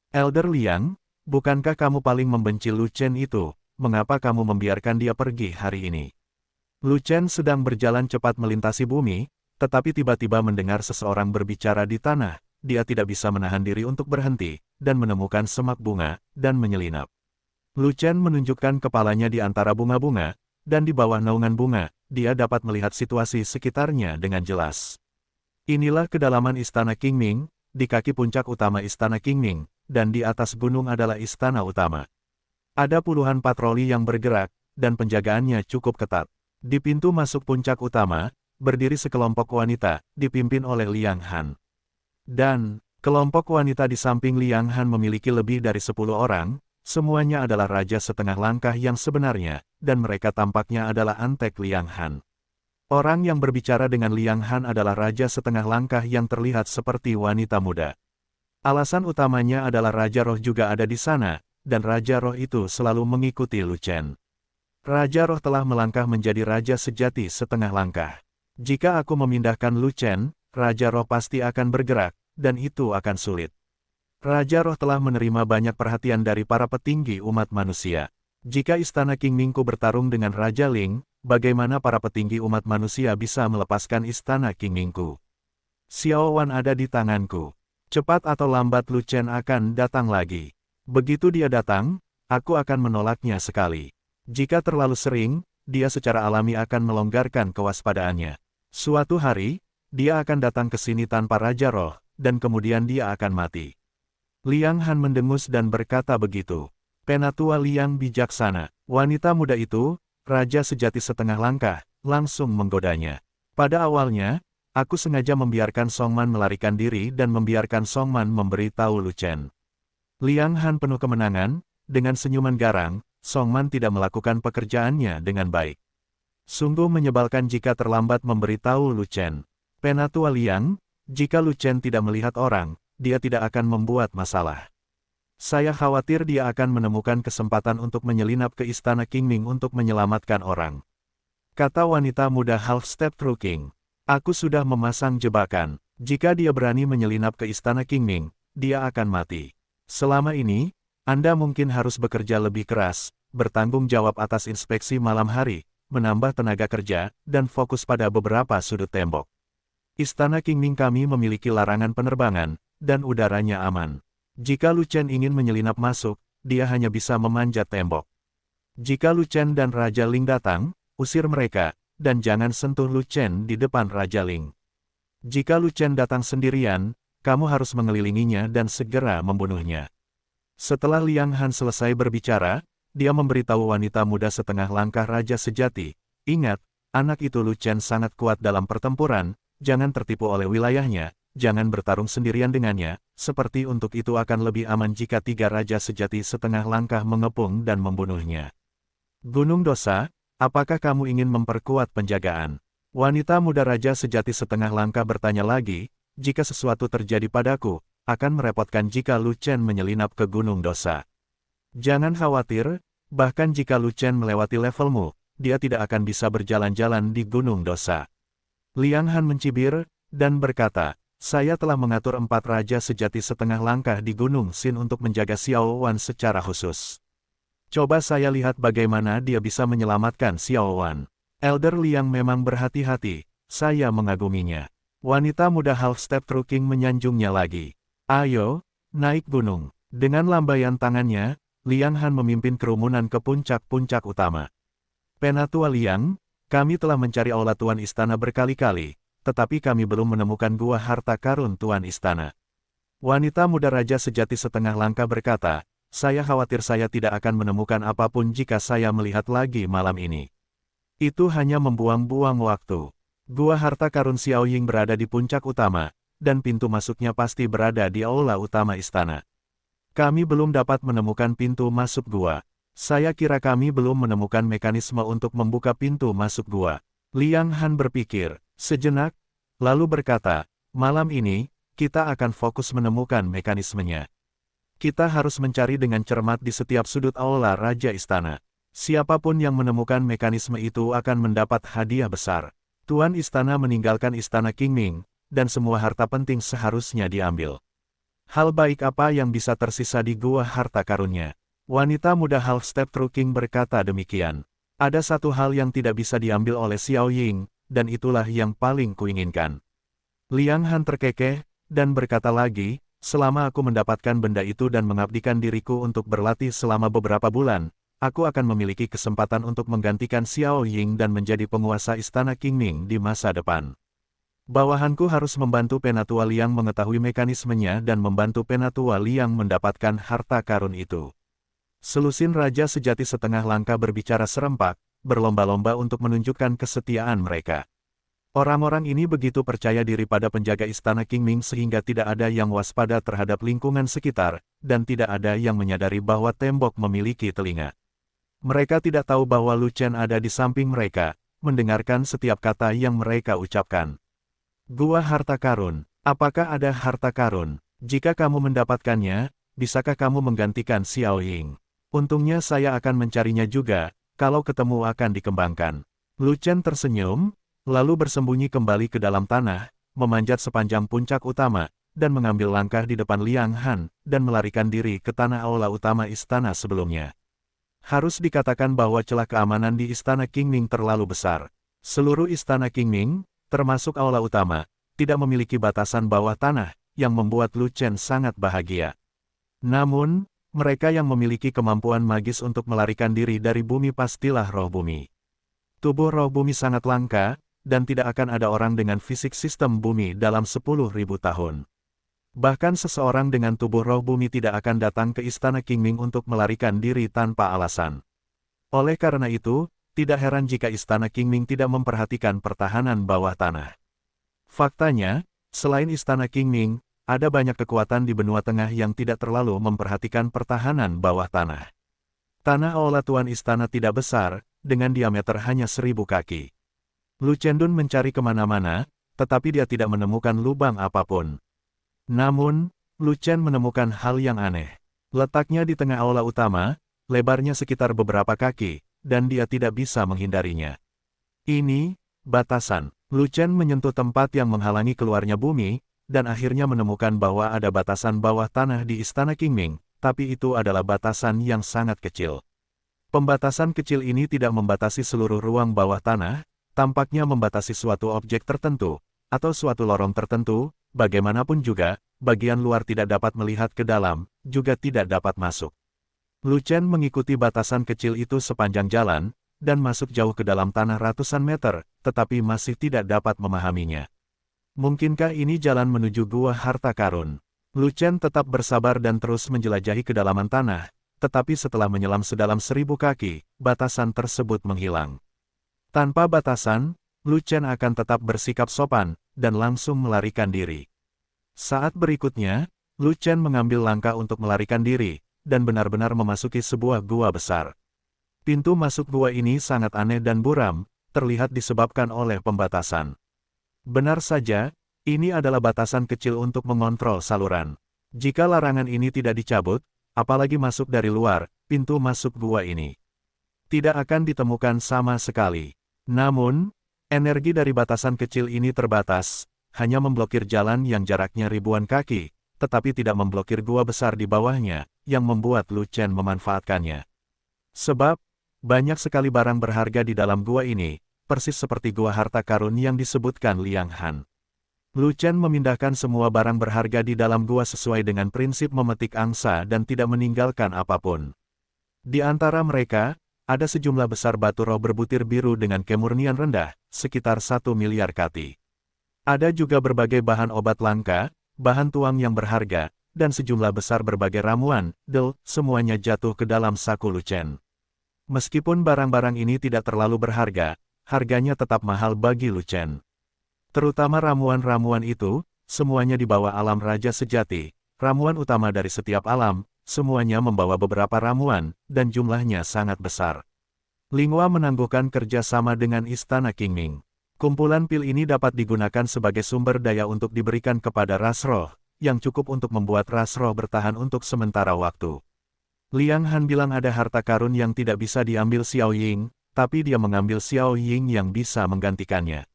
Elder Liang, bukankah kamu paling membenci Lu Chen itu, mengapa kamu membiarkan dia pergi hari ini? Lu Chen sedang berjalan cepat melintasi bumi, tetapi tiba-tiba mendengar seseorang berbicara di tanah, dia tidak bisa menahan diri untuk berhenti, dan menemukan semak bunga, dan menyelinap. Lu Chen menunjukkan kepalanya di antara bunga-bunga, dan di bawah naungan bunga, dia dapat melihat situasi sekitarnya dengan jelas. Inilah kedalaman istana Qingming, di kaki puncak utama istana Qingming, dan di atas gunung adalah istana utama. Ada puluhan patroli yang bergerak, dan penjagaannya cukup ketat. Di pintu masuk puncak utama, berdiri sekelompok wanita, dipimpin oleh Liang Han. Dan, kelompok wanita di samping Liang Han memiliki lebih dari 10 orang, semuanya adalah raja setengah langkah yang sebenarnya, dan mereka tampaknya adalah antek Liang Han. Orang yang berbicara dengan Liang Han adalah raja setengah langkah yang terlihat seperti wanita muda. Alasan utamanya adalah Raja Roh juga ada di sana, dan Raja Roh itu selalu mengikuti Lu Chen. Raja Roh telah melangkah menjadi raja sejati setengah langkah. Jika aku memindahkan Lu Chen, Raja Roh pasti akan bergerak, dan itu akan sulit. Raja Roh telah menerima banyak perhatian dari para petinggi umat manusia. Jika istana Qingmingku bertarung dengan Raja Ling, bagaimana para petinggi umat manusia bisa melepaskan istana Qingmingku? Xiao Wan ada di tanganku. Cepat atau lambat Lu Chen akan datang lagi. Begitu dia datang, aku akan menolaknya sekali. Jika terlalu sering, dia secara alami akan melonggarkan kewaspadaannya. Suatu hari, dia akan datang ke sini tanpa Raja Roh, dan kemudian dia akan mati. Liang Han mendengus dan berkata begitu. Penatua Liang bijaksana, wanita muda itu, raja sejati setengah langkah, langsung menggodanya. Pada awalnya, aku sengaja membiarkan Songman melarikan diri dan membiarkan Songman memberi tahu Lu Chen. Liang Han penuh kemenangan, dengan senyuman garang, Songman tidak melakukan pekerjaannya dengan baik. Sungguh menyebalkan jika terlambat memberitahu Lu Chen. Penatua Liang, jika Lu Chen tidak melihat orang, dia tidak akan membuat masalah. Saya khawatir dia akan menemukan kesempatan untuk menyelinap ke istana Qingming untuk menyelamatkan orang. Kata wanita muda half step through King. Aku sudah memasang jebakan. Jika dia berani menyelinap ke istana Qingming, dia akan mati. Selama ini, Anda mungkin harus bekerja lebih keras, bertanggung jawab atas inspeksi malam hari, menambah tenaga kerja, dan fokus pada beberapa sudut tembok. Istana Qingming kami memiliki larangan penerbangan, dan udaranya aman. Jika Lu Chen ingin menyelinap masuk, dia hanya bisa memanjat tembok. Jika Lu Chen dan Raja Ling datang, usir mereka, dan jangan sentuh Lu Chen di depan Raja Ling. Jika Lu Chen datang sendirian, kamu harus mengelilinginya dan segera membunuhnya. Setelah Liang Han selesai berbicara, dia memberitahu wanita muda setengah langkah raja sejati, ingat, anak itu Lu Chen sangat kuat dalam pertempuran, jangan tertipu oleh wilayahnya, jangan bertarung sendirian dengannya, seperti untuk itu akan lebih aman jika 3 raja sejati setengah langkah mengepung dan membunuhnya. Gunung Dosa, apakah kamu ingin memperkuat penjagaan? Wanita muda raja sejati setengah langkah bertanya lagi, jika sesuatu terjadi padaku, akan merepotkan jika Lu Chen menyelinap ke Gunung Dosa. Jangan khawatir, bahkan jika Lu Chen melewati levelmu, dia tidak akan bisa berjalan-jalan di Gunung Dosa. Liang Han mencibir, dan berkata, saya telah mengatur 4 raja sejati setengah langkah di Gunung Xin untuk menjaga Xiao Wan secara khusus. Coba saya lihat bagaimana dia bisa menyelamatkan Xiao Wan. Elder Liang memang berhati-hati, saya mengaguminya. Wanita muda half-step Truking menyanjungnya lagi. Ayo, naik gunung. Dengan lambaian tangannya, Liang Han memimpin kerumunan ke puncak-puncak utama. Penatua Liang, kami telah mencari aula Tuan Istana berkali-kali, tetapi kami belum menemukan gua harta karun Tuan Istana. Wanita muda raja sejati setengah langkah berkata, saya khawatir saya tidak akan menemukan apapun jika saya melihat lagi malam ini. Itu hanya membuang-buang waktu. Gua harta karun Xiao Ying berada di puncak utama, dan pintu masuknya pasti berada di aula utama istana. Kami belum dapat menemukan pintu masuk gua. Saya kira kami belum menemukan mekanisme untuk membuka pintu masuk gua. Liang Han berpikir sejenak, lalu berkata, malam ini, kita akan fokus menemukan mekanismenya. Kita harus mencari dengan cermat di setiap sudut aula Raja Istana. Siapapun yang menemukan mekanisme itu akan mendapat hadiah besar. Tuan Istana meninggalkan Istana Qingming, dan semua harta penting seharusnya diambil. Hal baik apa yang bisa tersisa di gua harta karunnya? Wanita muda half-step Truking berkata demikian. Ada satu hal yang tidak bisa diambil oleh Xiao Ying, dan itulah yang paling kuinginkan. Liang Han terkekeh, dan berkata lagi, selama aku mendapatkan benda itu dan mengabdikan diriku untuk berlatih selama beberapa bulan, aku akan memiliki kesempatan untuk menggantikan Xiao Ying dan menjadi penguasa Istana Qingming di masa depan. Bawahanku harus membantu Penatua Liang mengetahui mekanismenya dan membantu Penatua Liang mendapatkan harta karun itu. Selusin Raja sejati setengah langkah berbicara serempak, berlomba-lomba untuk menunjukkan kesetiaan mereka. Orang-orang ini begitu percaya diri pada penjaga Istana Qingming sehingga tidak ada yang waspada terhadap lingkungan sekitar, dan tidak ada yang menyadari bahwa tembok memiliki telinga. Mereka tidak tahu bahwa Lu Chen ada di samping mereka, mendengarkan setiap kata yang mereka ucapkan. Gua harta karun, apakah ada harta karun? Jika kamu mendapatkannya, bisakah kamu menggantikan Xiao Ying? Untungnya saya akan mencarinya juga, kalau ketemu akan dikembangkan. Lu Chen tersenyum, lalu bersembunyi kembali ke dalam tanah, memanjat sepanjang puncak utama, dan mengambil langkah di depan Liang Han, dan melarikan diri ke tanah aula utama istana sebelumnya. Harus dikatakan bahwa celah keamanan di Istana Qingming terlalu besar. Seluruh Istana Qingming, termasuk aula utama, tidak memiliki batasan bawah tanah, yang membuat Lu Chen sangat bahagia. Namun, mereka yang memiliki kemampuan magis untuk melarikan diri dari bumi pastilah roh bumi. Tubuh roh bumi sangat langka, dan tidak akan ada orang dengan fisik sistem bumi dalam 10.000 tahun. Bahkan seseorang dengan tubuh roh bumi tidak akan datang ke Istana Qingming untuk melarikan diri tanpa alasan. Oleh karena itu, tidak heran jika Istana Qingming tidak memperhatikan pertahanan bawah tanah. Faktanya, selain Istana Qingming, ada banyak kekuatan di benua tengah yang tidak terlalu memperhatikan pertahanan bawah tanah. Tanah aula Tuan Istana tidak besar, dengan diameter hanya 1000 kaki. Lu Chendun mencari kemana-mana, tetapi dia tidak menemukan lubang apapun. Namun, Lu Chen menemukan hal yang aneh. Letaknya di tengah aula utama, lebarnya sekitar beberapa kaki, dan dia tidak bisa menghindarinya. Ini, batasan. Lu Chen menyentuh tempat yang menghalangi keluarnya bumi, dan akhirnya menemukan bahwa ada batasan bawah tanah di Istana Qingming, tapi itu adalah batasan yang sangat kecil. Pembatasan kecil ini tidak membatasi seluruh ruang bawah tanah, tampaknya membatasi suatu objek tertentu, atau suatu lorong tertentu, bagaimanapun juga, bagian luar tidak dapat melihat ke dalam, juga tidak dapat masuk. Lu Chen mengikuti batasan kecil itu sepanjang jalan, dan masuk jauh ke dalam tanah ratusan meter, tetapi masih tidak dapat memahaminya. Mungkinkah ini jalan menuju gua harta karun? Lu Chen tetap bersabar dan terus menjelajahi kedalaman tanah, tetapi setelah menyelam sedalam 1000 kaki, batasan tersebut menghilang. Tanpa batasan, Lu Chen akan tetap bersikap sopan, dan langsung melarikan diri. Saat berikutnya, Lu Chen mengambil langkah untuk melarikan diri, dan benar-benar memasuki sebuah gua besar. Pintu masuk gua ini sangat aneh dan buram, terlihat disebabkan oleh pembatasan. Benar saja, ini adalah batasan kecil untuk mengontrol saluran. Jika larangan ini tidak dicabut, apalagi masuk dari luar, pintu masuk gua ini tidak akan ditemukan sama sekali. Namun, energi dari batasan kecil ini terbatas, hanya memblokir jalan yang jaraknya ribuan kaki, tetapi tidak memblokir gua besar di bawahnya, yang membuat Lu Chen memanfaatkannya. Sebab, banyak sekali barang berharga di dalam gua ini, persis seperti gua harta karun yang disebutkan Liang Han. Lu Chen memindahkan semua barang berharga di dalam gua sesuai dengan prinsip memetik angsa dan tidak meninggalkan apapun. Di antara mereka, ada sejumlah besar batu roh berbutir biru dengan kemurnian rendah, sekitar 1 miliar kati. Ada juga berbagai bahan obat langka, bahan tuang yang berharga, dan sejumlah besar berbagai ramuan, semuanya jatuh ke dalam saku Lu Chen. Meskipun barang-barang ini tidak terlalu berharga, harganya tetap mahal bagi Lu Chen. Terutama ramuan-ramuan itu, semuanya dibawa alam raja sejati, ramuan utama dari setiap alam, semuanya membawa beberapa ramuan, dan jumlahnya sangat besar. Linghua menangguhkan kerjasama dengan Istana Qingming. Kumpulan pil ini dapat digunakan sebagai sumber daya untuk diberikan kepada ras roh, yang cukup untuk membuat ras roh bertahan untuk sementara waktu. Liang Han bilang ada harta karun yang tidak bisa diambil Xiao Ying, tapi dia mengambil Xiao Ying yang bisa menggantikannya.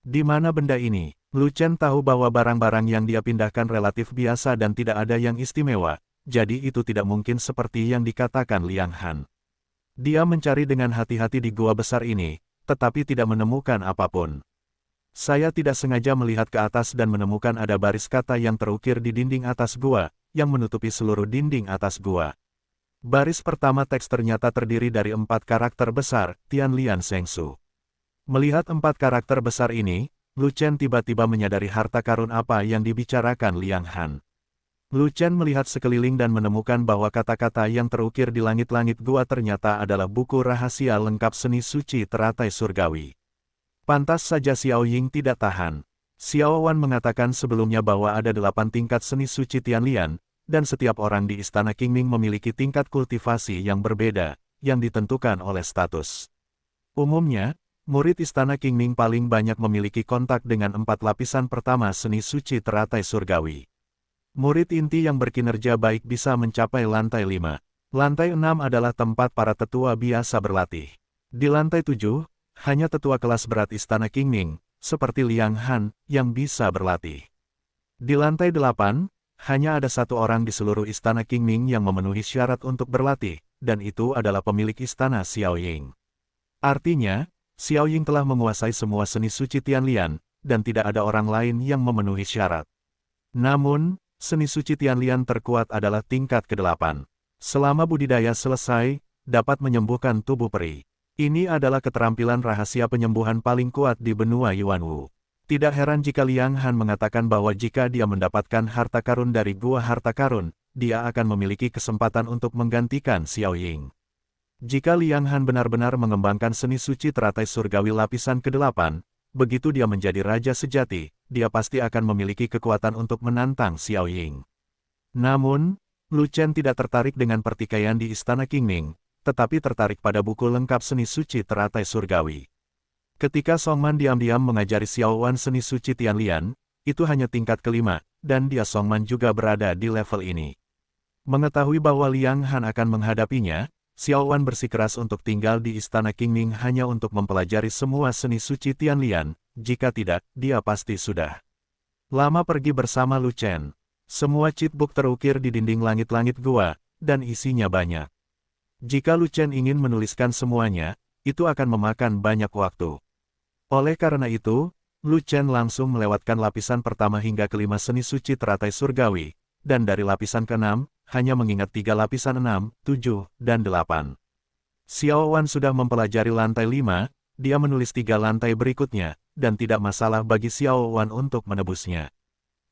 Di mana benda ini? Lu Chen tahu bahwa barang-barang yang dia pindahkan relatif biasa dan tidak ada yang istimewa, jadi itu tidak mungkin seperti yang dikatakan Liang Han. Dia mencari dengan hati-hati di gua besar ini, tetapi tidak menemukan apapun. Saya tidak sengaja melihat ke atas dan menemukan ada baris kata yang terukir di dinding atas gua, yang menutupi seluruh dinding atas gua. Baris pertama teks ternyata terdiri dari 4 karakter besar, Tian Lian Shengsu. Melihat 4 karakter besar ini, Lu Chen tiba-tiba menyadari harta karun apa yang dibicarakan Liang Han. Lu Chen melihat sekeliling dan menemukan bahwa kata-kata yang terukir di langit-langit gua ternyata adalah buku rahasia lengkap seni suci teratai surgawi. Pantas saja Xiao Ying tidak tahan. Xiao Wan mengatakan sebelumnya bahwa ada 8 tingkat seni suci Tianlian, dan setiap orang di Istana Qingming memiliki tingkat kultivasi yang berbeda, yang ditentukan oleh status. Umumnya, murid Istana Qingming paling banyak memiliki kontak dengan 4 lapisan pertama seni suci teratai surgawi. Murid inti yang berkinerja baik bisa mencapai lantai 5. Lantai 6 adalah tempat para tetua biasa berlatih. Di lantai 7, hanya tetua kelas berat Istana Qingming, seperti Liang Han, yang bisa berlatih. Di lantai 8, hanya ada 1 orang di seluruh Istana Qingming yang memenuhi syarat untuk berlatih, dan itu adalah pemilik istana Xiao Ying. Artinya, Xiao Ying telah menguasai semua seni suci Tianlian, dan tidak ada orang lain yang memenuhi syarat. Namun, seni suci Tianlian terkuat adalah tingkat ke-8. Selama budidaya selesai, dapat menyembuhkan tubuh peri. Ini adalah keterampilan rahasia penyembuhan paling kuat di benua Yuanwu. Tidak heran jika Liang Han mengatakan bahwa jika dia mendapatkan harta karun dari gua harta karun, dia akan memiliki kesempatan untuk menggantikan Xiao Ying. Jika Liang Han benar-benar mengembangkan seni suci teratai surgawi lapisan ke-8, begitu dia menjadi raja sejati, dia pasti akan memiliki kekuatan untuk menantang Xiao Ying. Namun, Lu Chen tidak tertarik dengan pertikaian di Istana Qingming, tetapi tertarik pada buku lengkap seni suci teratai surgawi. Ketika Songman diam-diam mengajari Xiao Wan seni suci Tianlian, itu hanya tingkat ke-5, dan dia Songman juga berada di level ini. Mengetahui bahwa Liang Han akan menghadapinya, Xiao Wan bersikeras untuk tinggal di Istana Qingming hanya untuk mempelajari semua seni suci Tianlian, jika tidak, dia pasti sudah lama pergi bersama Lu Chen. Semua cheatbook terukir di dinding langit-langit gua, dan isinya banyak. Jika Lu Chen ingin menuliskan semuanya, itu akan memakan banyak waktu. Oleh karena itu, Lu Chen langsung melewatkan lapisan pertama hingga ke-5 seni suci teratai surgawi, dan dari lapisan ke-6, hanya mengingat 3 lapisan 6, 7, dan 8. Xiao Wan sudah mempelajari lantai 5, dia menulis 3 lantai berikutnya, dan tidak masalah bagi Xiao Wan untuk menebusnya.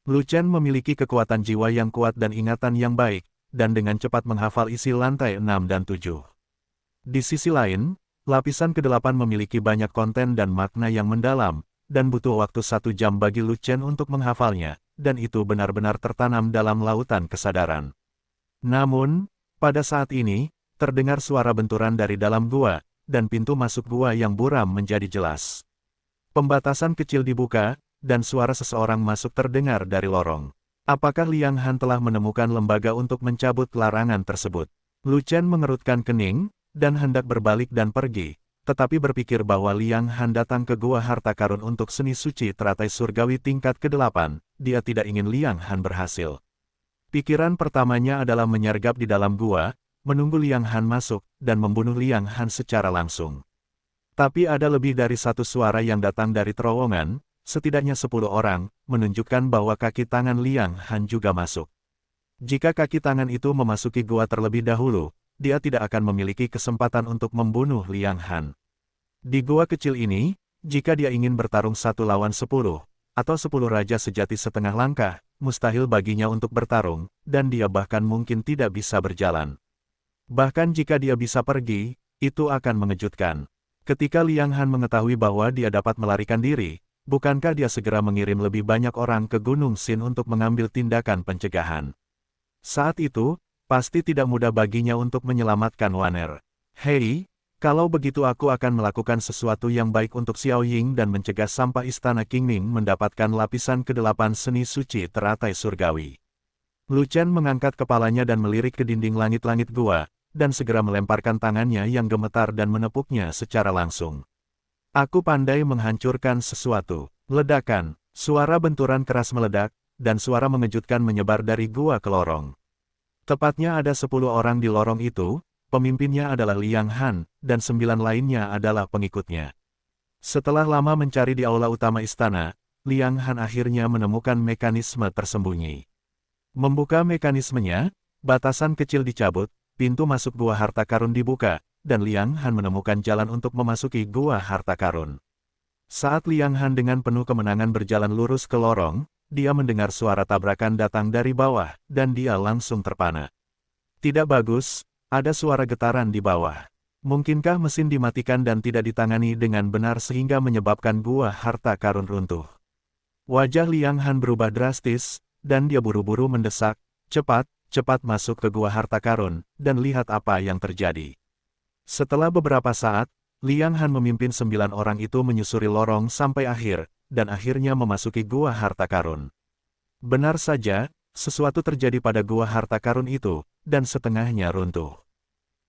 Lu Chen memiliki kekuatan jiwa yang kuat dan ingatan yang baik, dan dengan cepat menghafal isi lantai 6 dan 7. Di sisi lain, Lapisan ke-8 memiliki banyak konten dan makna yang mendalam, dan butuh waktu 1 jam bagi Lu Chen untuk menghafalnya, dan itu benar-benar tertanam dalam lautan kesadaran. Namun, pada saat ini, terdengar suara benturan dari dalam gua, dan pintu masuk gua yang buram menjadi jelas. Pembatasan kecil dibuka, dan suara seseorang masuk terdengar dari lorong. Apakah Liang Han telah menemukan lembaga untuk mencabut larangan tersebut? Lu Chen mengerutkan kening, dan hendak berbalik dan pergi, tetapi berpikir bahwa Liang Han datang ke Gua Harta Karun untuk seni suci teratai surgawi tingkat ke-8, dia tidak ingin Liang Han berhasil. Pikiran pertamanya adalah menyergap di dalam gua, menunggu Liang Han masuk, dan membunuh Liang Han secara langsung. Tapi ada lebih dari satu suara yang datang dari terowongan, setidaknya 10 orang, menunjukkan bahwa kaki tangan Liang Han juga masuk. Jika kaki tangan itu memasuki gua terlebih dahulu, dia tidak akan memiliki kesempatan untuk membunuh Liang Han. Di gua kecil ini, jika dia ingin bertarung 1 lawan 10, atau 10 raja sejati setengah langkah, mustahil baginya untuk bertarung, dan dia bahkan mungkin tidak bisa berjalan. Bahkan jika dia bisa pergi, itu akan mengejutkan. Ketika Liang Han mengetahui bahwa dia dapat melarikan diri, bukankah dia segera mengirim lebih banyak orang ke Gunung Sin untuk mengambil tindakan pencegahan? Saat itu, pasti tidak mudah baginya untuk menyelamatkan Waner. Hei, kalau begitu aku akan melakukan sesuatu yang baik untuk Xiao Ying dan mencegah sampah istana Qingming mendapatkan lapisan ke-8 seni suci teratai surgawi. Lu Chen mengangkat kepalanya dan melirik ke dinding langit-langit gua, dan segera melemparkan tangannya yang gemetar dan menepuknya secara langsung. Aku pandai menghancurkan sesuatu. Ledakan, suara benturan keras meledak, dan suara mengejutkan menyebar dari gua ke lorong. Tepatnya ada 10 orang di lorong itu, pemimpinnya adalah Liang Han, dan 9 lainnya adalah pengikutnya. Setelah lama mencari di aula utama istana, Liang Han akhirnya menemukan mekanisme tersembunyi. Membuka mekanismenya, batasan kecil dicabut, pintu masuk Gua Harta Karun dibuka, dan Liang Han menemukan jalan untuk memasuki Gua Harta Karun. Saat Liang Han dengan penuh kemenangan berjalan lurus ke lorong, dia mendengar suara tabrakan datang dari bawah, dan dia langsung terpana. Tidak bagus, ada suara getaran di bawah. Mungkinkah mesin dimatikan dan tidak ditangani dengan benar sehingga menyebabkan Gua Harta Karun runtuh? Wajah Liang Han berubah drastis, dan dia buru-buru mendesak, cepat masuk ke Gua Harta Karun, dan lihat apa yang terjadi. Setelah beberapa saat, Liang Han memimpin 9 orang itu menyusuri lorong sampai akhir, dan akhirnya memasuki Gua Harta Karun. Benar saja, sesuatu terjadi pada Gua Harta Karun itu, dan setengahnya runtuh.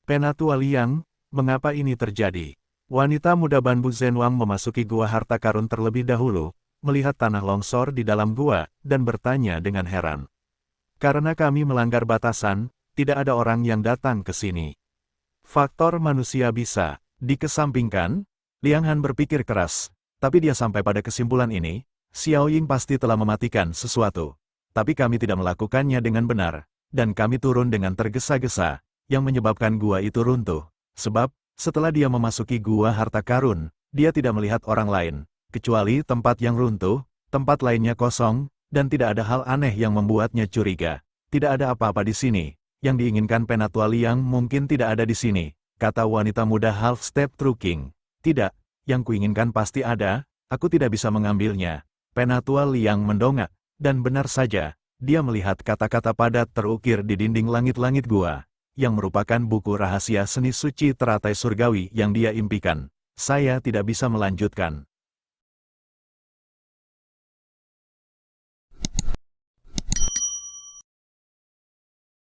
Penatua Liang, mengapa ini terjadi? Wanita muda Banbu Zhenwang memasuki Gua Harta Karun terlebih dahulu, melihat tanah longsor di dalam gua, dan bertanya dengan heran. Karena kami melanggar batasan, tidak ada orang yang datang ke sini. Faktor manusia bisa dikesampingkan. Liang Han berpikir keras. Tapi dia sampai pada kesimpulan ini, Xiao Ying pasti telah mematikan sesuatu. Tapi kami tidak melakukannya dengan benar, dan kami turun dengan tergesa-gesa, yang menyebabkan gua itu runtuh. Sebab, setelah dia memasuki Gua Harta Karun, dia tidak melihat orang lain, kecuali tempat yang runtuh, tempat lainnya kosong, dan tidak ada hal aneh yang membuatnya curiga. Tidak ada apa-apa di sini, yang diinginkan Penatua Liang mungkin tidak ada di sini, kata wanita muda Half Step True King. Tidak. Yang kuinginkan pasti ada, aku tidak bisa mengambilnya. Penatua Liang mendongak, dan benar saja, dia melihat kata-kata padat terukir di dinding langit-langit gua, yang merupakan buku rahasia seni suci teratai surgawi yang dia impikan. Saya tidak bisa melanjutkan.